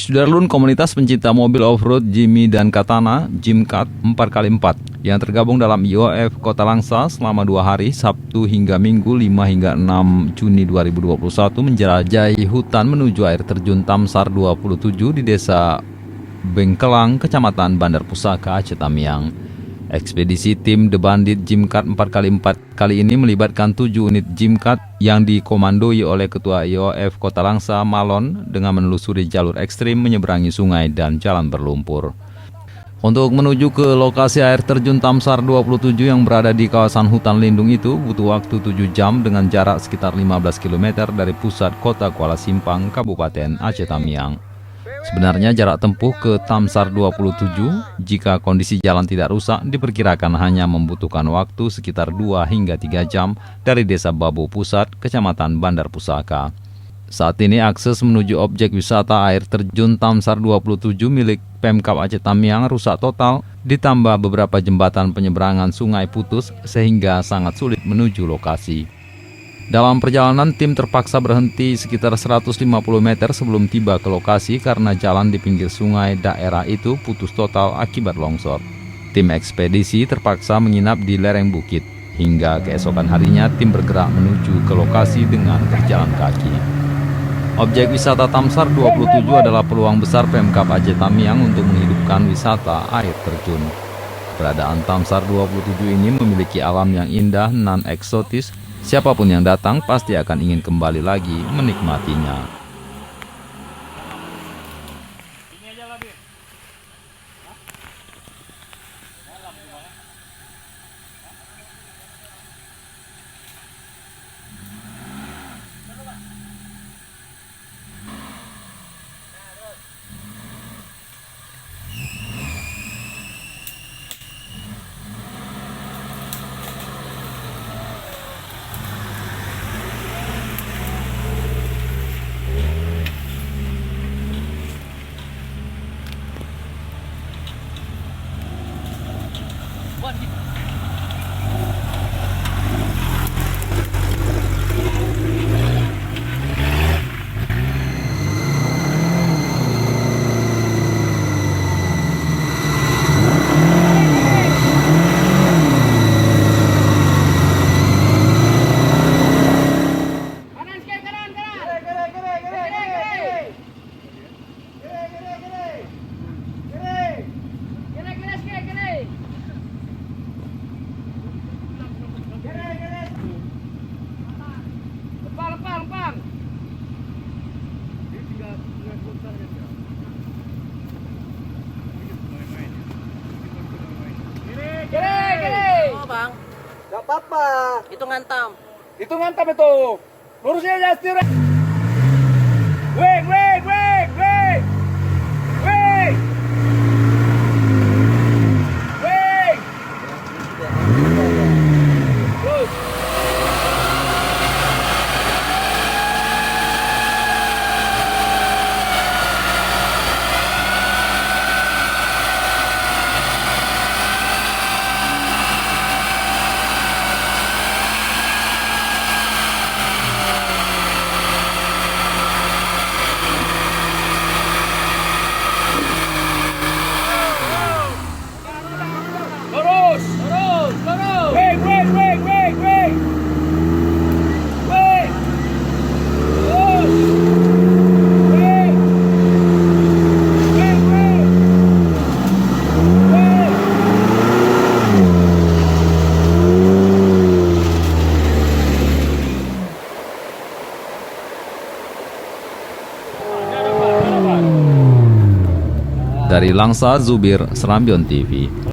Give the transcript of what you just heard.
Sudarlun komunitas pencinta mobil off-road Jimmy dan Katana, Jimcat 4x4 yang tergabung dalam IOF Kota Langsa selama 2 hari, Sabtu hingga Minggu 5 hingga 6 Juni 2021 menjelajahi hutan menuju air terjun Tamsar 27 di Desa Bengkelang, Kecamatan Bandar Pusaka, Aceh Tamiang. Ekspedisi tim The Bandit Jimcat 4x4 kali ini melibatkan 7 unit Jimcat yang dikomandoi oleh Ketua IOF Kota Langsa, Malon, dengan menelusuri jalur ekstrim, menyeberangi sungai dan jalan berlumpur. Untuk menuju ke lokasi air terjun Tamsar 27 yang berada di kawasan hutan lindung itu butuh waktu 7 jam dengan jarak sekitar 15 km dari pusat kota Kuala Simpang, Kabupaten Aceh Tamiang. Sebenarnya jarak tempuh ke Tamsar 27 jika kondisi jalan tidak rusak diperkirakan hanya membutuhkan waktu sekitar 2 hingga 3 jam dari Desa Babu Pusat, Kecamatan Bandar Pusaka. Saat ini akses menuju objek wisata air terjun Tamsar 27 milik Pemkab Aceh Tamiang rusak total, ditambah beberapa jembatan penyeberangan sungai putus sehingga sangat sulit menuju lokasi. Dalam perjalanan, tim terpaksa berhenti sekitar 150 meter sebelum tiba ke lokasi karena jalan di pinggir sungai daerah itu putus total akibat longsor. Tim ekspedisi terpaksa menginap di lereng bukit. Hingga keesokan harinya, tim bergerak menuju ke lokasi dengan berjalan kaki. Objek wisata Tamsar 27 adalah peluang besar Pemkab Aceh Tamiang untuk menghidupkan wisata air terjun. Keberadaan Tamsar 27 ini memiliki alam yang indah, non-eksotis. Siapapun yang datang pasti akan ingin kembali lagi menikmatinya. Bang, gak apa-apa. itu ngantam. Itu ngantam itu. Lurusnya aja setir. Weng. Terus. Dari Langsa, Zubir, Serambion TV.